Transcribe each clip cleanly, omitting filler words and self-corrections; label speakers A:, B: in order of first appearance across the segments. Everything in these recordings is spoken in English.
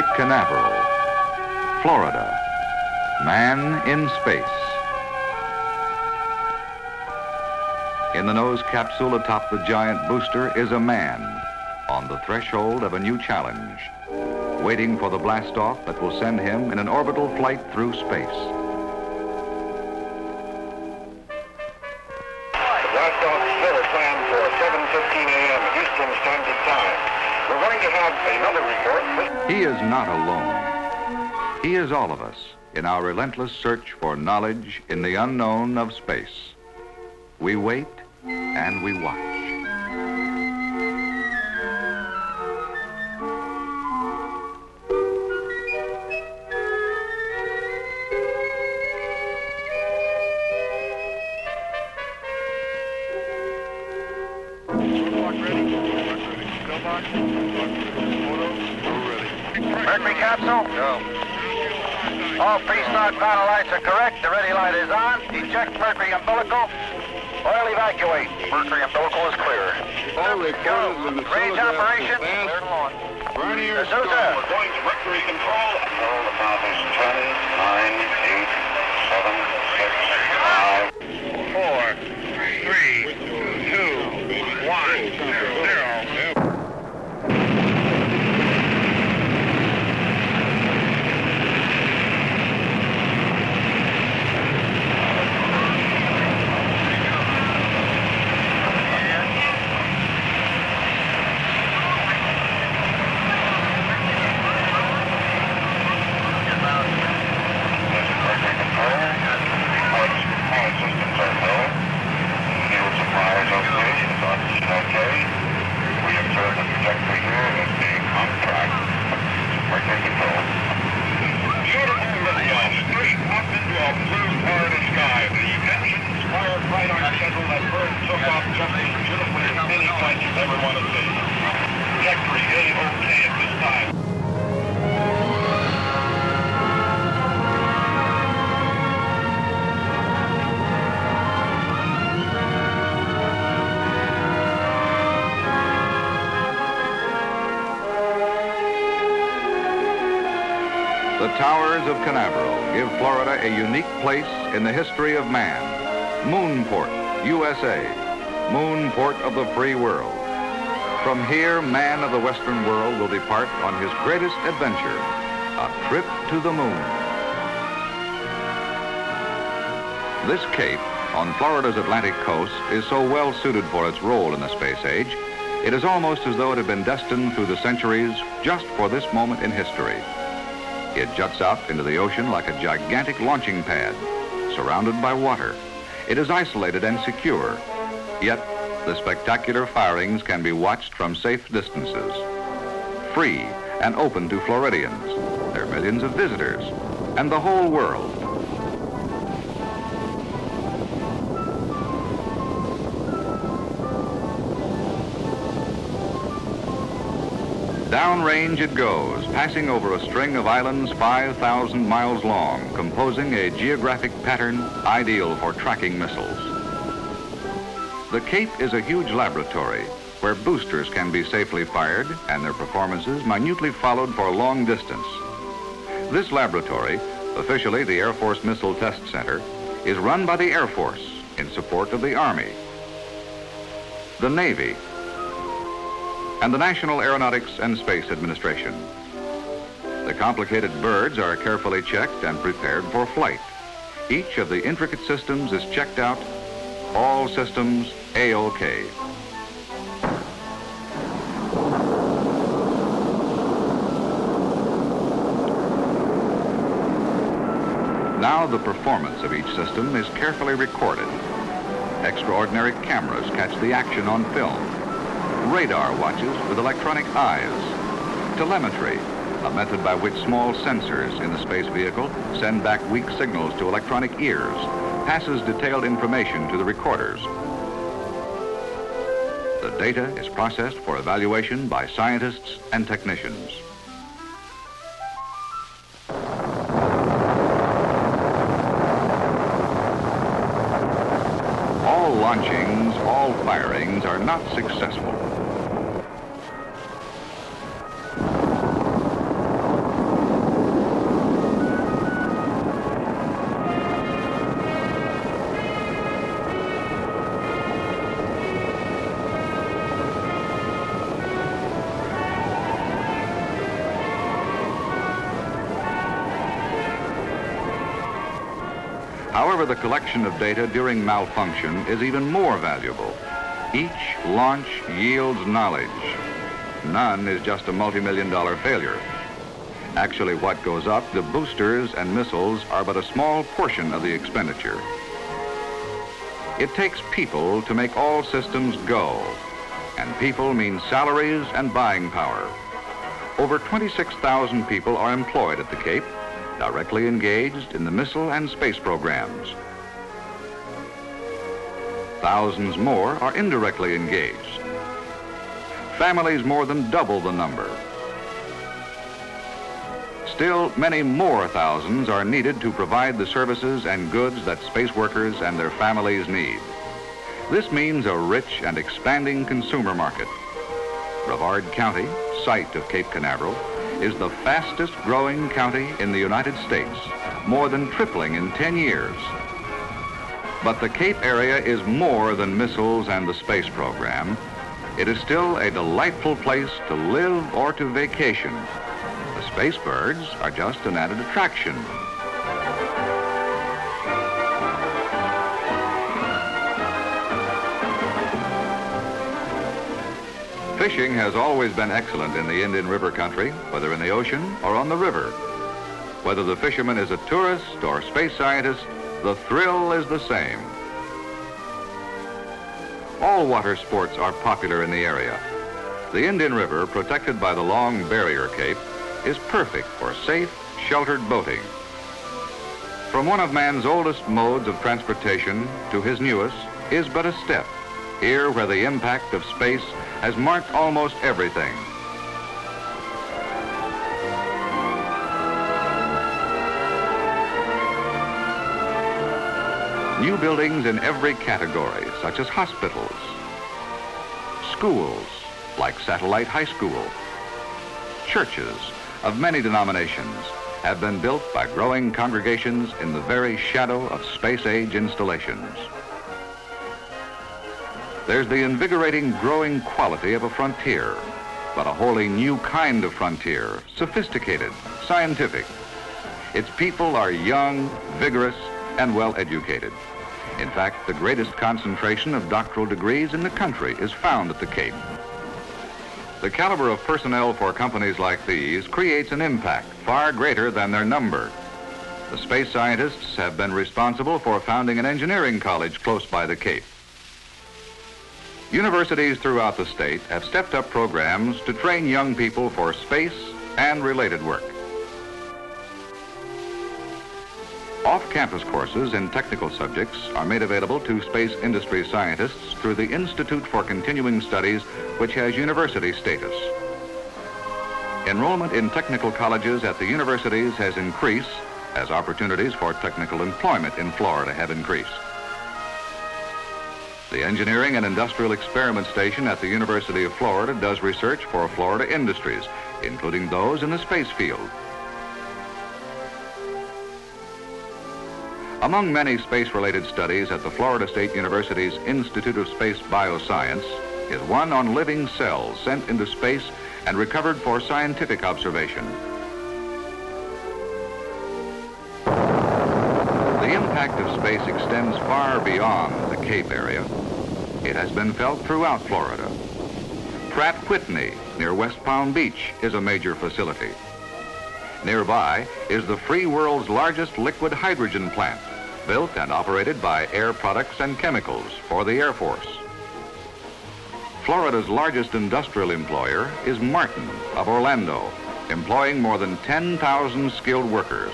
A: Cape Canaveral, Florida. Man in space. In the nose capsule atop the giant booster is a man on the threshold of a new challenge, waiting for the blast-off that will send him in an orbital flight through space.
B: The blast-off is planned for 7:15 a.m. Houston Standard Time. We're going to have another report.
A: He is not alone. He is all of us in our relentless search for knowledge in the unknown of space. We wait and we watch.
B: Mercury capsule?
C: Go.
B: All pre-start panel lights are correct. The ready light is on. Eject Mercury umbilical. Oil evacuate.
C: Mercury umbilical is clear.
D: All recorders in the
B: Range operation. Cleared along.
D: Vernier
B: D'Souza.
D: start.
B: We're going to Mercury control. Control the position 10, 9, 8, 7, 6, 5, 4, 3, 2, 1, 0.
A: The towers of Canaveral give Florida a unique place in the history of man. Moonport, USA, moonport of the free world. From here, man of the Western world will depart on his greatest adventure, a trip to the moon. This cape on Florida's Atlantic coast is so well suited for its role in the space age, it is almost as though it had been destined through the centuries just for this moment in history. It juts out into the ocean like a gigantic launching pad, surrounded by water. It is isolated and secure, yet the spectacular firings can be watched from safe distances. Free and open to Floridians, their millions of visitors, and the whole world. Downrange it goes, passing over a string of islands 5,000 miles long, composing a geographic pattern ideal for tracking missiles. The Cape is a huge laboratory where boosters can be safely fired and their performances minutely followed for a long distance. This laboratory, officially the Air Force Missile Test Center, is run by the Air Force in support of the Army, the Navy, and the National Aeronautics and Space Administration. The complicated birds are carefully checked and prepared for flight. Each of the intricate systems is checked out, all systems A-OK. Now the performance of each system is carefully recorded. Extraordinary cameras catch the action on film. Radar watches with electronic eyes. Telemetry, a method by which small sensors in the space vehicle send back weak signals to electronic ears, passes detailed information to the recorders. The data is processed for evaluation by scientists and technicians. All launchings, all firings are not successful. However, the collection of data during malfunction is even more valuable. Each launch yields knowledge. None is just a multi-million-dollar failure. Actually, what goes up, the boosters and missiles, are but a small portion of the expenditure. It takes people to make all systems go, and people mean salaries and buying power. Over 26,000 people are employed at the Cape, directly engaged in the missile and space programs. Thousands more are indirectly engaged. Families more than double the number. Still, many more thousands are needed to provide the services and goods that space workers and their families need. This means a rich and expanding consumer market. Brevard County, site of Cape Canaveral, is the fastest growing county in the United States, more than tripling in 10 years. But the Cape area is more than missiles and the space program. It is still a delightful place to live or to vacation. The space birds are just an added attraction. Fishing has always been excellent in the Indian River country, whether in the ocean or on the river. Whether the fisherman is a tourist or space scientist, the thrill is the same. All water sports are popular in the area. The Indian River, protected by the long barrier cape, is perfect for safe, sheltered boating. From one of man's oldest modes of transportation to his newest is but a step, here where the impact of space has marked almost everything. New buildings in every category, such as hospitals, schools, like Satellite High School, churches of many denominations have been built by growing congregations in the very shadow of space-age installations. There's the invigorating growing quality of a frontier, but a wholly new kind of frontier, sophisticated, scientific. Its people are young, vigorous, and well-educated. In fact, the greatest concentration of doctoral degrees in the country is found at the Cape. The caliber of personnel for companies like these creates an impact far greater than their number. The space scientists have been responsible for founding an engineering college close by the Cape. Universities throughout the state have stepped up programs to train young people for space and related work. Off-campus courses in technical subjects are made available to space industry scientists through the Institute for Continuing Studies, which has university status. Enrollment in technical colleges at the universities has increased as opportunities for technical employment in Florida have increased. The Engineering and Industrial Experiment Station at the University of Florida does research for Florida industries, including those in the space field. Among many space-related studies at the Florida State University's Institute of Space Bioscience is one on living cells sent into space and recovered for scientific observation. The impact of space extends far beyond the Cape area. It has been felt throughout Florida. Pratt Whitney, near West Palm Beach, is a major facility. Nearby is the free world's largest liquid hydrogen plant, built and operated by Air Products and Chemicals for the Air Force. Florida's largest industrial employer is Martin of Orlando, employing more than 10,000 skilled workers.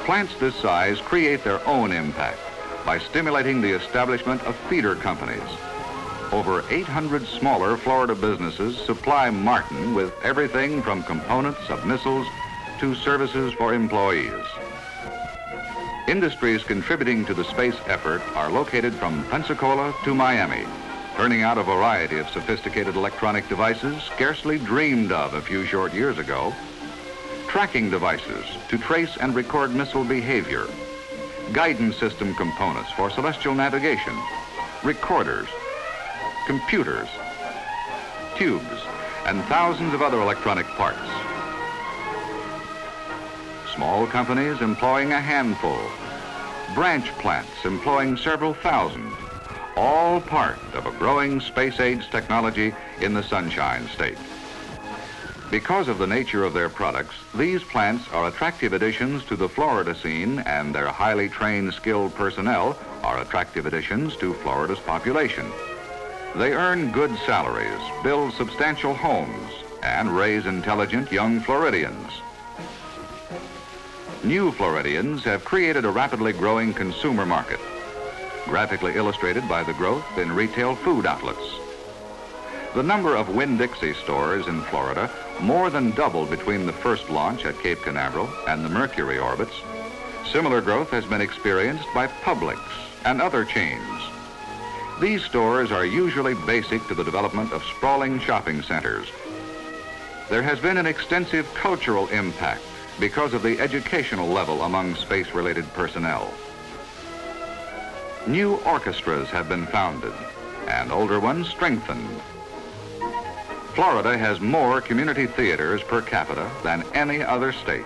A: Plants this size create their own impact by stimulating the establishment of feeder companies. Over 800 smaller Florida businesses supply Martin with everything from components of missiles to services for employees. Industries contributing to the space effort are located from Pensacola to Miami, turning out a variety of sophisticated electronic devices scarcely dreamed of a few short years ago. Tracking devices to trace and record missile behavior, guidance system components for celestial navigation, recorders, computers, tubes, and thousands of other electronic parts. Small companies employing a handful, branch plants employing several thousand, all part of a growing space-age technology in the Sunshine State. Because of the nature of their products, these plants are attractive additions to the Florida scene, and their highly trained, skilled personnel are attractive additions to Florida's population. They earn good salaries, build substantial homes, and raise intelligent young Floridians. New Floridians have created a rapidly growing consumer market, graphically illustrated by the growth in retail food outlets. The number of Winn-Dixie stores in Florida more than doubled between the first launch at Cape Canaveral and the Mercury orbits. Similar growth has been experienced by Publix and other chains. These stores are usually basic to the development of sprawling shopping centers. There has been an extensive cultural impact because of the educational level among space-related personnel. New orchestras have been founded and older ones strengthened. Florida has more community theaters per capita than any other state.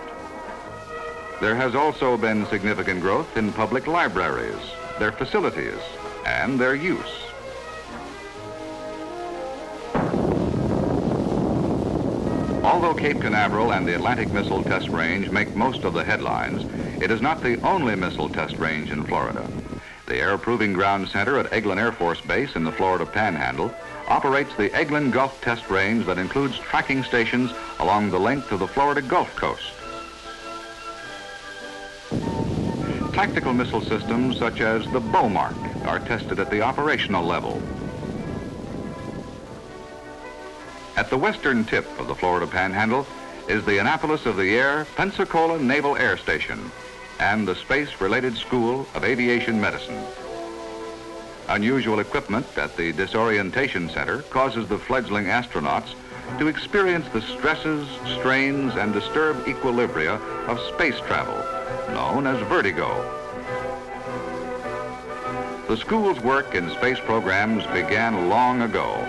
A: There has also been significant growth in public libraries, their facilities, and their use. Although Cape Canaveral and the Atlantic Missile Test Range make most of the headlines, it is not the only missile test range in Florida. The Air Proving Ground Center at Eglin Air Force Base in the Florida Panhandle operates the Eglin Gulf Test Range that includes tracking stations along the length of the Florida Gulf Coast. Tactical missile systems such as the Beaumark are tested at the operational level. At the western tip of the Florida Panhandle is the Annapolis of the Air Pensacola Naval Air Station and the Space-Related School of Aviation Medicine. Unusual equipment at the Disorientation Center causes the fledgling astronauts to experience the stresses, strains, and disturbed equilibria of space travel, known as vertigo. The school's work in space programs began long ago.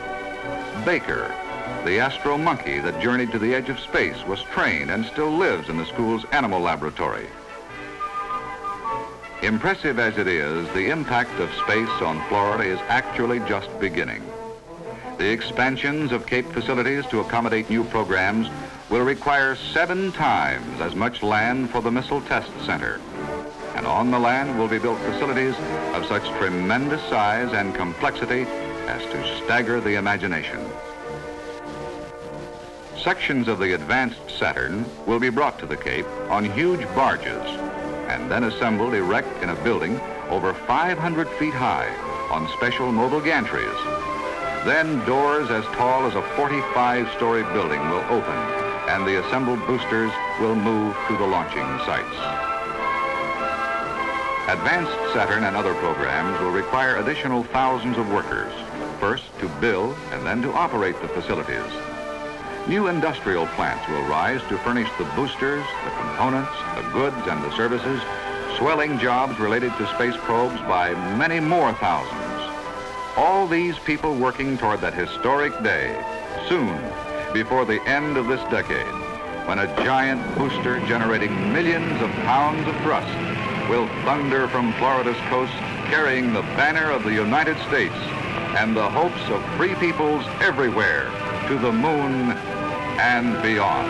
A: Baker, the astro monkey that journeyed to the edge of space, was trained and still lives in the school's animal laboratory. Impressive as it is, the impact of space on Florida is actually just beginning. The expansions of Cape facilities to accommodate new programs will require 7 times as much land for the Missile Test Center. And on the land will be built facilities of such tremendous size and complexity as to stagger the imagination. Sections of the advanced Saturn will be brought to the Cape on huge barges and then assembled erect in a building over 500 feet high on special mobile gantries. Then doors as tall as a 45-story building will open and the assembled boosters will move to the launching sites. Advanced Saturn and other programs will require additional thousands of workers, first to build and then to operate the facilities. New industrial plants will rise to furnish the boosters, the components, the goods, and the services, swelling jobs related to space probes by many more thousands. All these people working toward that historic day, soon, before the end of this decade, when a giant booster generating millions of pounds of thrust will thunder from Florida's coast, carrying the banner of the United States and the hopes of free peoples everywhere to the moon and beyond.